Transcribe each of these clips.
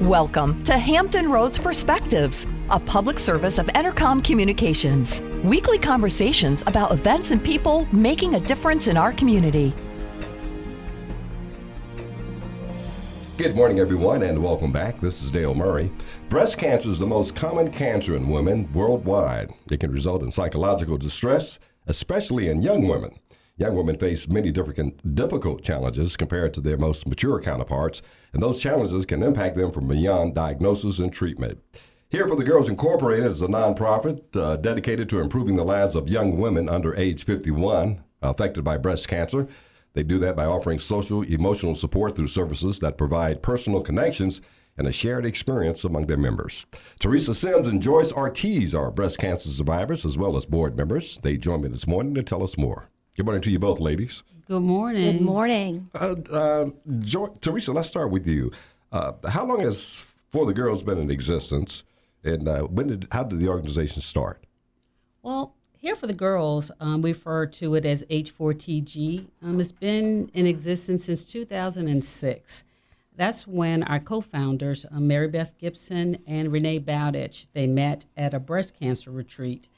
Welcome to Hampton Roads Perspectives, a public service of Entercom Communications. Weekly conversations about events and people making a difference in our community. Good morning, everyone, and welcome back. This is Dale Murray. Breast cancer is the most common cancer in women worldwide. It can result in psychological distress, especially in young women. Young women face many difficult challenges compared to their most mature counterparts, and those challenges can impact them from beyond diagnosis and treatment. Here for the Girls Incorporated is a nonprofit dedicated to improving the lives of young women under age 51 affected by breast cancer. They do that by offering social, emotional support through services that provide personal connections and a shared experience among their members. Teresa Sims and Joyce Ortiz are breast cancer survivors as well as board members. They join me this morning to tell us more. Good morning to you both, ladies. Good morning. Good morning. Teresa, let's start with you. How long has For the Girls been in existence, and how did the organization start? Well, Here for the Girls, we refer to it as H4TG. It's been in existence since 2006. That's when our co-founders, Mary Beth Gibson and Renee Bowditch, they met at a breast cancer retreat.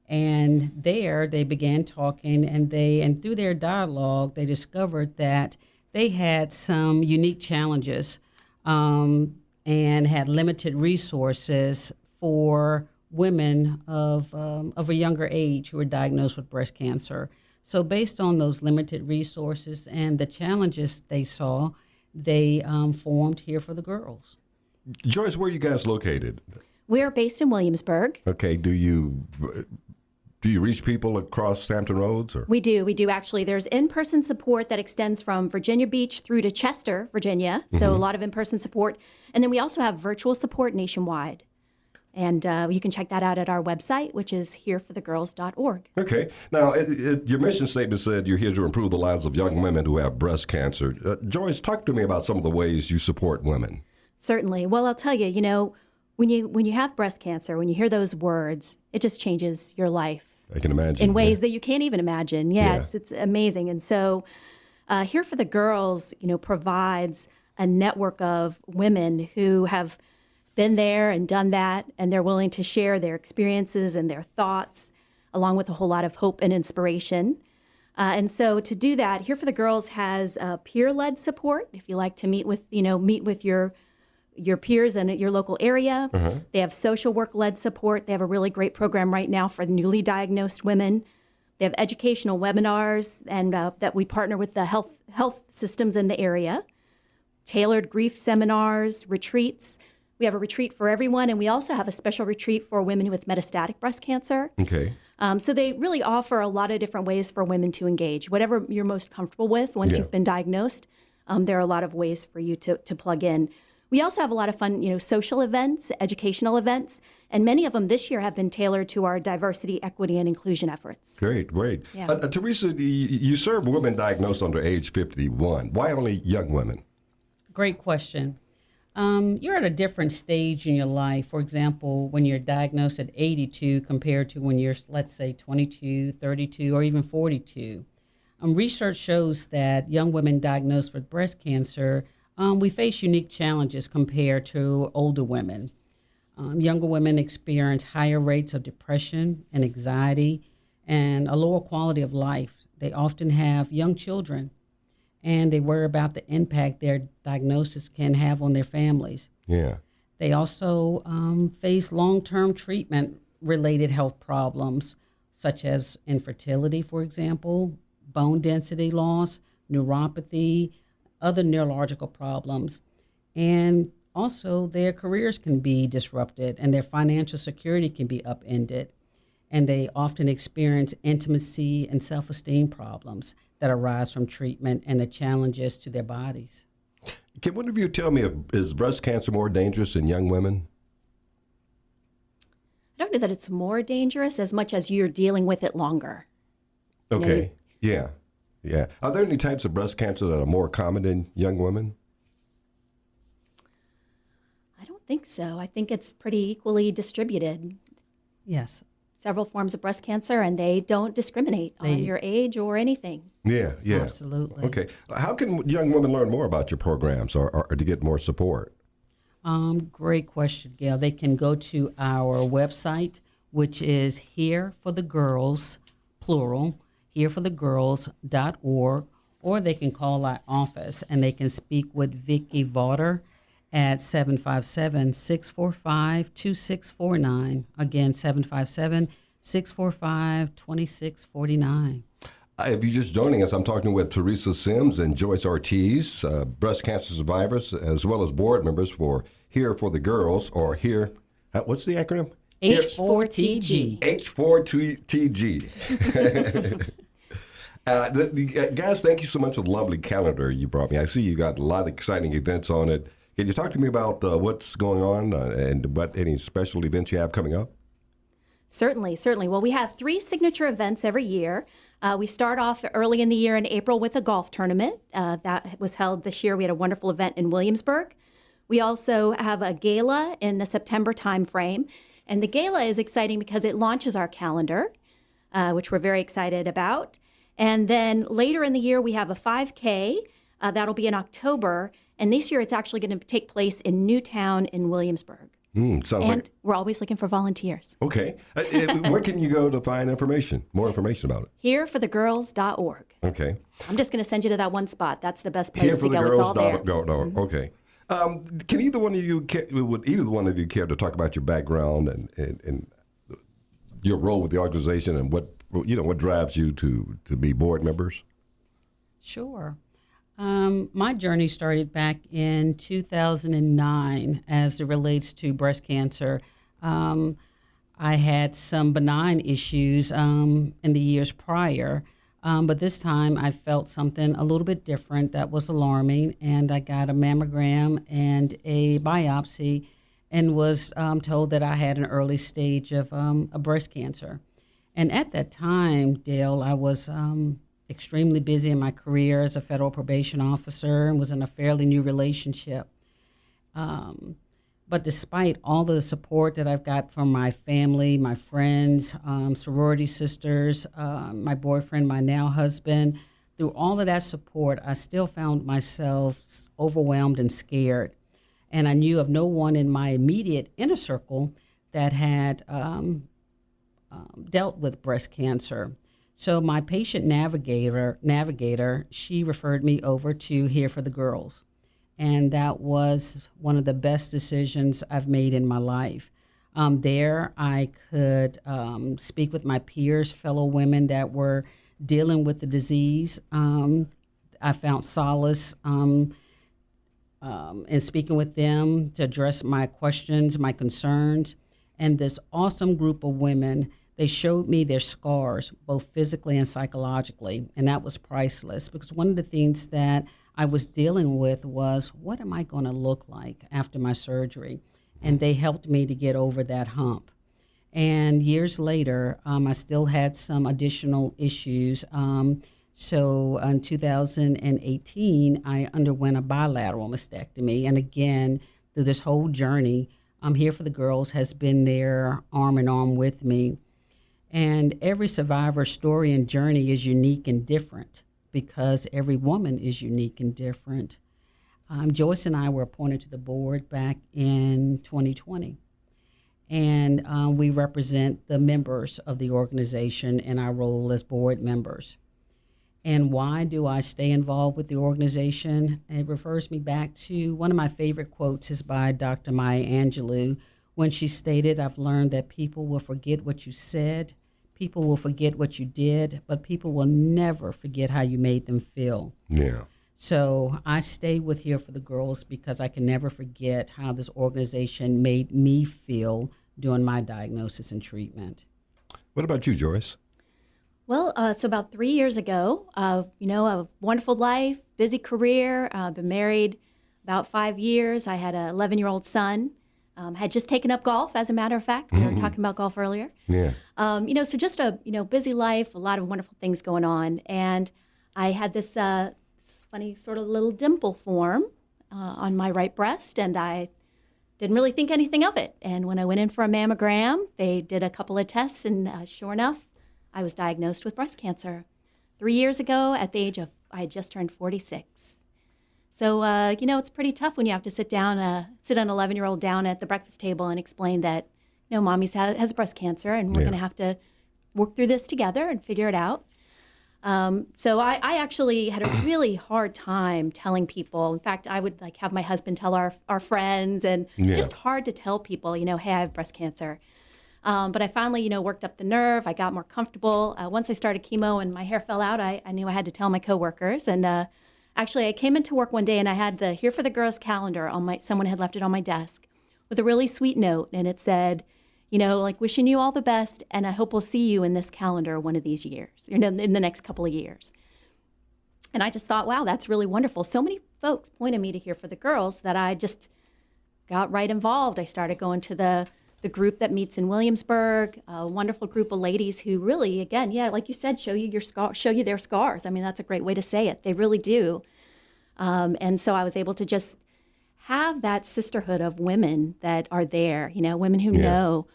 And there they began talking, and through their dialogue, they discovered that they had some unique challenges and had limited resources for women of a younger age who were diagnosed with breast cancer. So based on those limited resources and the challenges they saw, they formed Here for the Girls. Joyce, where are you guys located? We're based in Williamsburg. Okay, do you reach people across Hampton Roads? Or? We do actually. There's in-person support that extends from Virginia Beach through to Chester, Virginia. So a lot of in-person support. And then we also have virtual support nationwide. And you can check that out at our website, which is hereforthegirls.org. Okay. Now, your mission statement said you're here to improve the lives of young women who have breast cancer. Joyce, talk to me about some of the ways you support women. Certainly. Well, I'll tell you, when you have breast cancer, when you hear those words, it just changes your life. I can imagine. In ways that you can't even imagine. Yeah. It's amazing. And so Here for the Girls, provides a network of women who have been there and done that, and they're willing to share their experiences and their thoughts, along with a whole lot of hope and inspiration. And so to do that, Here for the Girls has peer-led support. If you like to meet with your peers in your local area. They have social work-led support. They have a really great program right now for newly diagnosed women. They have educational webinars and that we partner with the health systems in the area. Tailored grief seminars, retreats. We have a retreat for everyone, and we also have a special retreat for women with metastatic breast cancer. Okay. So they really offer a lot of different ways for women to engage. Whatever you're most comfortable with once you've been diagnosed, there are a lot of ways for you to plug in. We also have a lot of fun, social events, educational events, and many of them this year have been tailored to our diversity, equity, and inclusion efforts. Great. Yeah. Teresa, you serve women diagnosed under age 51. Why only young women? Great question. You're at a different stage in your life. For example, when you're diagnosed at 82 compared to when you're, let's say, 22, 32, or even 42. Research shows that young women diagnosed with breast cancer, we face unique challenges compared to older women. Younger women experience higher rates of depression and anxiety and a lower quality of life. They often have young children, and they worry about the impact their diagnosis can have on their families. Yeah. They also face long-term treatment-related health problems, such as infertility, for example, bone density loss, neuropathy, other neurological problems. And also their careers can be disrupted and their financial security can be upended. And they often experience intimacy and self-esteem problems that arise from treatment and the challenges to their bodies. Can one of you tell me, is breast cancer more dangerous in young women? I don't know that it's more dangerous as much as you're dealing with it longer. Okay. Yeah. Are there any types of breast cancer that are more common in young women? I don't think so. I think it's pretty equally distributed. Yes. Several forms of breast cancer, and they don't discriminate on your age or anything. Yeah. Absolutely. Okay. How can young women learn more about your programs or to get more support? Great question, Gail. They can go to our website, which is Here for the Girls, plural, hereforthegirls.org, or they can call our office and they can speak with Vicki Vaughter at 757-645-2649. Again, 757-645-2649. If you're just joining us, I'm talking with Teresa Sims and Joyce Ortiz, breast cancer survivors, as well as board members for Here for the Girls, or Here, what's the acronym? H4TG. H4TG. Guys, thank you so much for the lovely calendar you brought me. I see you got a lot of exciting events on it. Can you talk to me about what's going on and what any special events you have coming up? Certainly. Well, we have 3 signature events every year. We start off early in the year in April with a golf tournament. That was held this year. We had a wonderful event in Williamsburg. We also have a gala in the September timeframe. And the gala is exciting because it launches our calendar, which we're very excited about. And then later in the year, we have a 5K. That'll be in October. And this year, it's actually going to take place in Newtown in Williamsburg. Sounds and like we're always looking for volunteers. Okay. Where can you go to find more information about it? Hereforthegirls.org. Okay. I'm just going to send you to that one spot. That's the best place to go. It's all there. Okay. Would either one of you care to talk about your background and your role with the organization and what drives you to be board members? Sure. My journey started back in 2009 as it relates to breast cancer. I had some benign issues in the years prior, but this time I felt something a little bit different that was alarming, and I got a mammogram and a biopsy and was told that I had an early stage of a breast cancer. And at that time, Dale, I was extremely busy in my career as a federal probation officer and was in a fairly new relationship. But despite all the support that I've got from my family, my friends, sorority sisters, my boyfriend, my now husband, through all of that support, I still found myself overwhelmed and scared. And I knew of no one in my immediate inner circle that had dealt with breast cancer. So my patient navigator, she referred me over to Here for the Girls. And that was one of the best decisions I've made in my life. There I could speak with my peers, fellow women that were dealing with the disease. I found solace in speaking with them to address my questions, my concerns. And this awesome group of women, they showed me their scars, both physically and psychologically, and that was priceless because one of the things that I was dealing with was, what am I going to look like after my surgery? And they helped me to get over that hump. And years later, I still had some additional issues. So in 2018, I underwent a bilateral mastectomy. And again, through this whole journey, Here for the Girls has been there arm in arm with me. And every survivor's story and journey is unique and different because every woman is unique and different. Joyce and I were appointed to the board back in 2020. And we represent the members of the organization in our role as board members. And why do I stay involved with the organization? It refers me back to one of my favorite quotes is by Dr. Maya Angelou, when she stated, I've learned that people will forget what you said, people will forget what you did, but people will never forget how you made them feel. Yeah. So I stay with Here for the Girls because I can never forget how this organization made me feel during my diagnosis and treatment. What about you, Joyce? Well, so about 3 years ago, a wonderful life, busy career, been married about 5 years. I had an 11-year-old son. Had just taken up golf, as a matter of fact. We were talking about golf earlier. Yeah. So just a busy life, a lot of wonderful things going on, and I had this funny sort of little dimple form on my right breast, and I didn't really think anything of it. And when I went in for a mammogram, they did a couple of tests, and sure enough, I was diagnosed with breast cancer 3 years ago at the age of I had just turned 46. So, it's pretty tough when you have to sit an 11-year-old down at the breakfast table and explain that, mommy's has breast cancer and we're going to have to work through this together and figure it out. So I actually had a really hard time telling people. In fact, I would have my husband tell our friends, and just hard to tell people, hey, I have breast cancer. But I finally, worked up the nerve. I got more comfortable. Once I started chemo and my hair fell out, I knew I had to tell my coworkers. And actually, I came into work one day and I had the Here for the Girls calendar someone had left it on my desk with a really sweet note. And it said, wishing you all the best, and I hope we'll see you in this calendar one of these years, in the next couple of years. And I just thought, wow, that's really wonderful. So many folks pointed me to Here for the Girls that I just got right involved. I started going to the group that meets in Williamsburg, a wonderful group of ladies who really, again, like you said, show you their scars. I mean, that's a great way to say it. They really do. And so I was able to just have that sisterhood of women that are there, women who know.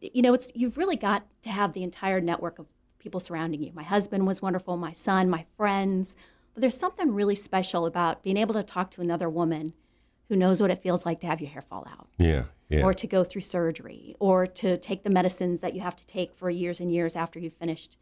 You've really got to have the entire network of people surrounding you. My husband was wonderful, my son, my friends. But there's something really special about being able to talk to another woman who knows what it feels like to have your hair fall out. Yeah. Or to go through surgery, or to take the medicines that you have to take for years and years after you've finished,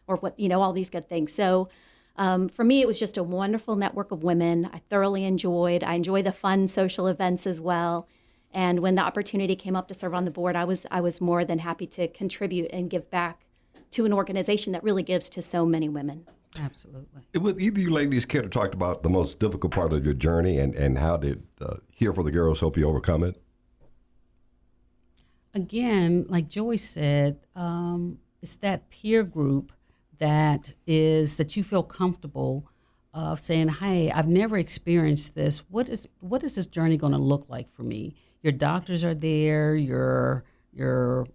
or all these good things. So for me, it was just a wonderful network of women. I thoroughly enjoyed. I enjoy the fun social events as well. And when the opportunity came up to serve on the board, I was more than happy to contribute and give back to an organization that really gives to so many women. Absolutely. Would either of you ladies care to talk about the most difficult part of your journey and how did Here for the Girls help you overcome it? Again, like Joyce said, it's that peer group that you feel comfortable of saying, hey, I've never experienced this. What is this journey going to look like for me? Your doctors are there, your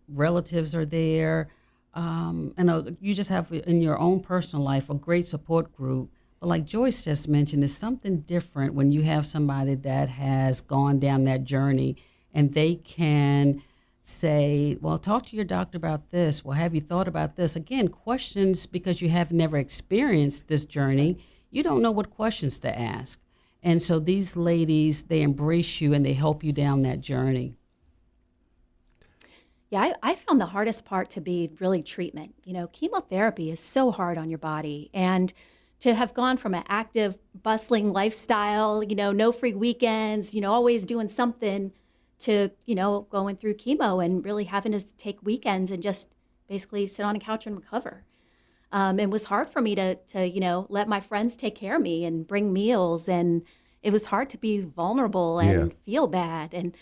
relatives are there, and you just have in your own personal life a great support group. But like Joyce just mentioned, it's something different when you have somebody that has gone down that journey and they can say, well, talk to your doctor about this. Well, have you thought about this? Again, questions, because you have never experienced this journey, you don't know what questions to ask. And so these ladies, they embrace you and they help you down that journey. Yeah, I found the hardest part to be really treatment. Chemotherapy is so hard on your body. And to have gone from an active, bustling lifestyle, no free weekends, always doing something, to, going through chemo and really having to take weekends and just basically sit on a couch and recover. It was hard for me to let my friends take care of me and bring meals. And it was hard to be vulnerable and feel bad.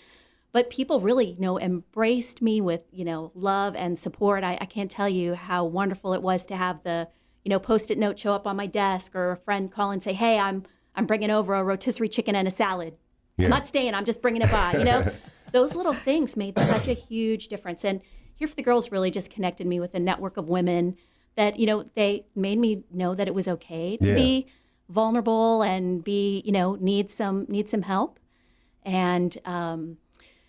But people really, embraced me with, love and support. I can't tell you how wonderful it was to have the, Post-it note show up on my desk, or a friend call and say, hey, I'm bringing over a rotisserie chicken and a salad. I'm not staying, I'm just bringing it by, Those little things made such a huge difference. And Here for the Girls really just connected me with a network of women that, they made me know that it was okay to be vulnerable and be, need some help. And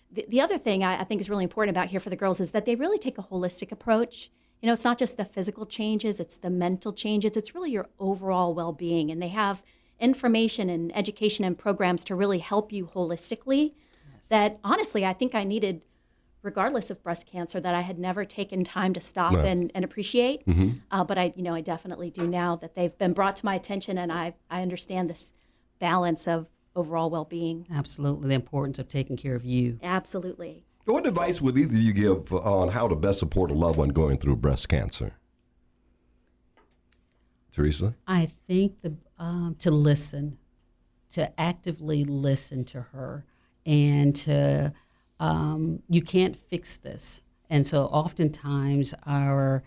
the other thing I think is really important about Here for the Girls is that they really take a holistic approach. It's not just the physical changes, it's the mental changes. It's really your overall well-being. And they have information and education and programs to really help you holistically that honestly I think I needed regardless of breast cancer, that I had never taken time to stop and appreciate. But I definitely do now that they've been brought to my attention, and I understand this balance of overall well-being. Absolutely, the importance of taking care of you. Absolutely. What advice would either of you give on how to best support a loved one going through breast cancer? Teresa? I think to listen, to actively listen to her, and to you can't fix this. And so oftentimes our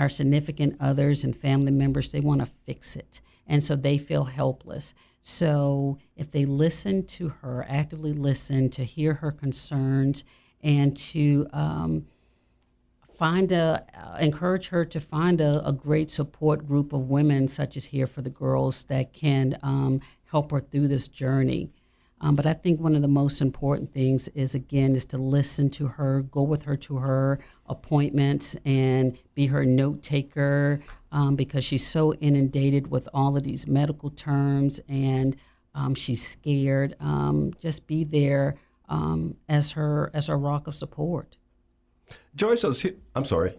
significant others and family members, they want to fix it. And so they feel helpless. So if they listen to her, actively listen to hear her concerns, and to encourage her to find a great support group of women such as Here for the Girls that can help her through this journey. But I think one of the most important things is to listen to her, go with her to her appointments, and be her note taker, because she's so inundated with all of these medical terms, and she's scared, just be there as her rock of support. Joyce, I'm sorry,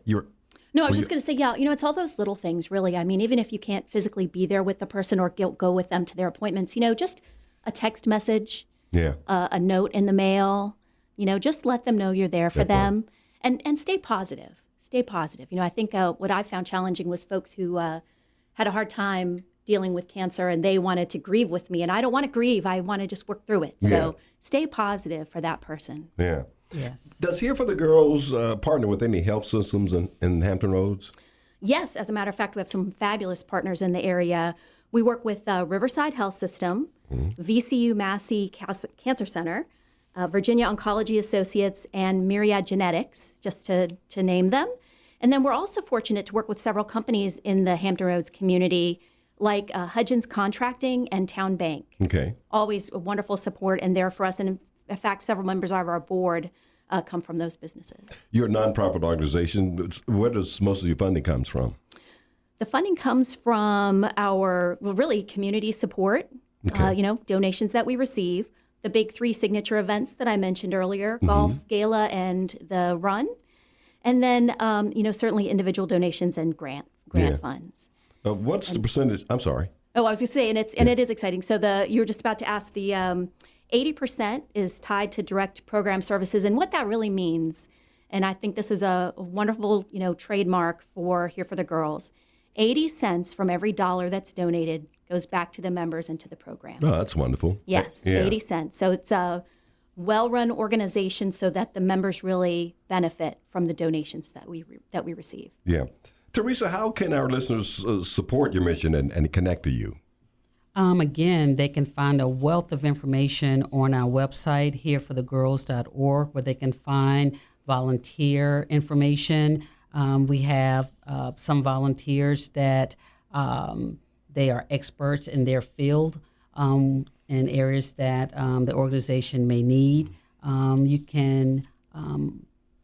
No, I was just going to say, it's all those little things, really. I mean, even if you can't physically be there with the person or go with them to their appointments, just a text message, a note in the mail, just let them know you're there for them, and stay positive. Stay positive. I think what I found challenging was folks who had a hard time dealing with cancer and they wanted to grieve with me, and I don't want to grieve. I want to just work through it. So stay positive for that person. Yeah. Yes. Does Here for the Girls partner with any health systems in Hampton Roads? Yes. As a matter of fact, we have some fabulous partners in the area. We work with Riverside Health System, VCU Massey Cancer Center, Virginia Oncology Associates, and Myriad Genetics, just to name them. And then we're also fortunate to work with several companies in the Hampton Roads community, like Hudgens Contracting and Town Bank. Okay. Always a wonderful support and there for us. And in fact, several members of our board come from those businesses. You're a nonprofit organization. Where does most of your funding comes from? The funding comes from our, really, community support, donations that we receive, the big 3 signature events that I mentioned earlier, golf, gala, and the run, and then, certainly individual donations and grant funds. What's the percentage? I'm sorry. Oh, I was going to say, and it is exciting. So you were just about to ask, the 80% is tied to direct program services, and what that really means, and I think this is a wonderful, trademark for Here for the Girls. 80 cents from every dollar that's donated goes back to the members and to the programs. Oh, that's wonderful. Yes, 80 cents. So it's a well-run organization so that the members really benefit from the donations that we receive. Yeah. Teresa, how can our listeners support your mission and connect to you? Again, they can find a wealth of information on our website, hereforthegirls.org, where they can find volunteer information. We have some volunteers that they are experts in their field in areas that the organization may need. You can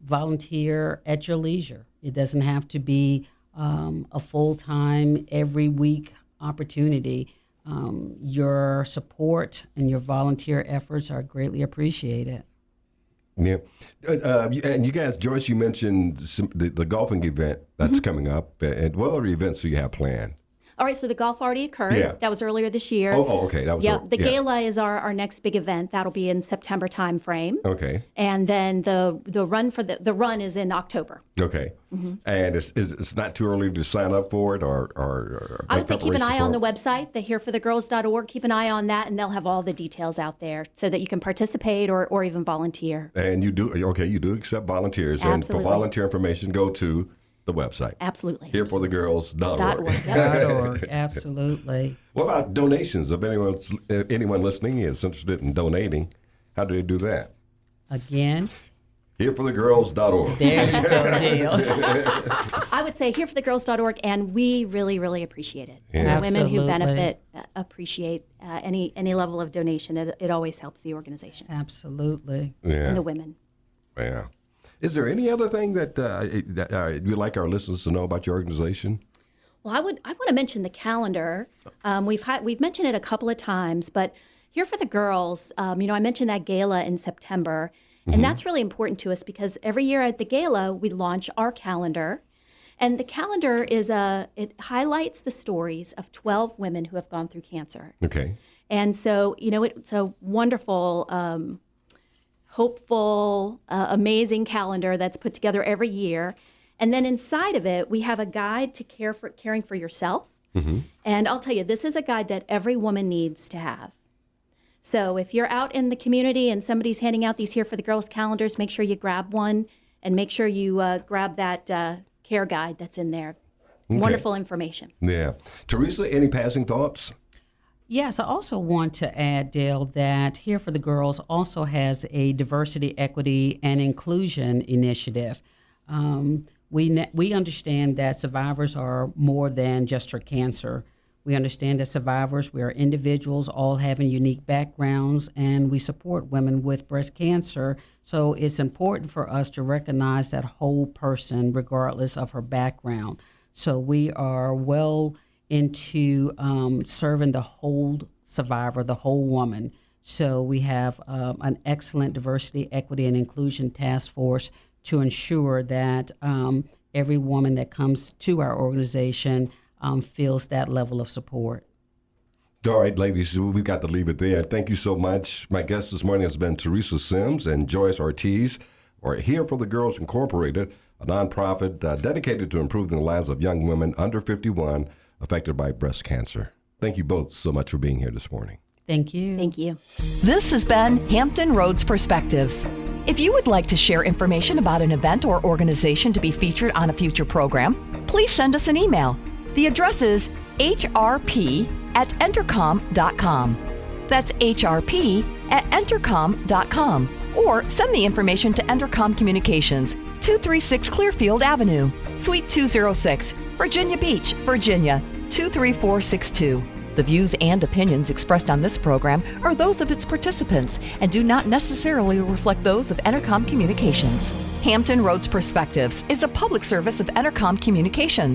volunteer at your leisure. It doesn't have to be a full-time, every week opportunity. Your support and your volunteer efforts are greatly appreciated. Yeah. And you guys, Joyce, you mentioned the golfing event that's coming up. And what other events do you have planned? All right, so the golf already occurred. Yeah. That was earlier this year. Oh, okay. That was the gala is our next big event. That'll be in September timeframe. Okay. And then the run for the run is in October. Okay. And it's not too early to sign up for it, or I would say keep an eye on the website, the hereforthegirls.org. Keep an eye on that, and they'll have all the details out there so that you can participate or even volunteer. And you do accept volunteers. Absolutely. And for volunteer information, go to the website. Absolutely. Hereforthegirls.org. .org. Absolutely. What about donations? If anyone listening is interested in donating, how do they do that? Again, hereforthegirls.org. There you go, Dale. I would say hereforthegirls.org, and we really, really appreciate it. Yeah. And the women who Absolutely. benefit appreciate any level of donation. It always helps the organization. Absolutely. Yeah. And the women. Yeah. Is there any other thing that you'd like our listeners to know about your organization? Well, I want to mention the calendar. We've mentioned it a couple of times, but Here for the Girls, I mentioned that gala in September, and that's really important to us because every year at the gala we launch our calendar, and the calendar it highlights the stories of 12 women who have gone through cancer. Okay. And so it's a wonderful, hopeful, amazing calendar that's put together every year. And then inside of it, we have a guide to caring for yourself. And I'll tell you, this is a guide that every woman needs to have. So if you're out in the community and somebody's handing out these Here for the Girls calendars, make sure you grab one and make sure you grab that care guide that's in there. Okay. Wonderful information. Yeah. Teresa, any passing thoughts? Yes, I also want to add, Dale, that Here for the Girls also has a diversity, equity, and inclusion initiative. We understand that survivors are more than just her cancer. We understand that survivors, we are individuals, all having unique backgrounds, and we support women with breast cancer. So it's important for us to recognize that whole person, regardless of her background. So we are well into serving the whole survivor, the whole woman. So we have an excellent diversity, equity, and inclusion task force to ensure that every woman that comes to our organization feels that level of support. All right, ladies, we've got to leave it there. Thank you so much. My guest this morning has been Teresa Sims and Joyce Ortiz, or Here for the Girls Incorporated, a nonprofit dedicated to improving the lives of young women under 51 affected by breast cancer. Thank you both so much for being here this morning. Thank you. Thank you. This has been Hampton Roads Perspectives. If you would like to share information about an event or organization to be featured on a future program, please send us an email. The address is hrp@entercom.com. That's hrp@entercom.com. Or send the information to Entercom Communications, 236 Clearfield Avenue, Suite 206, Virginia Beach, Virginia, 23462. The views and opinions expressed on this program are those of its participants and do not necessarily reflect those of Entercom Communications. Hampton Roads Perspectives is a public service of Entercom Communications.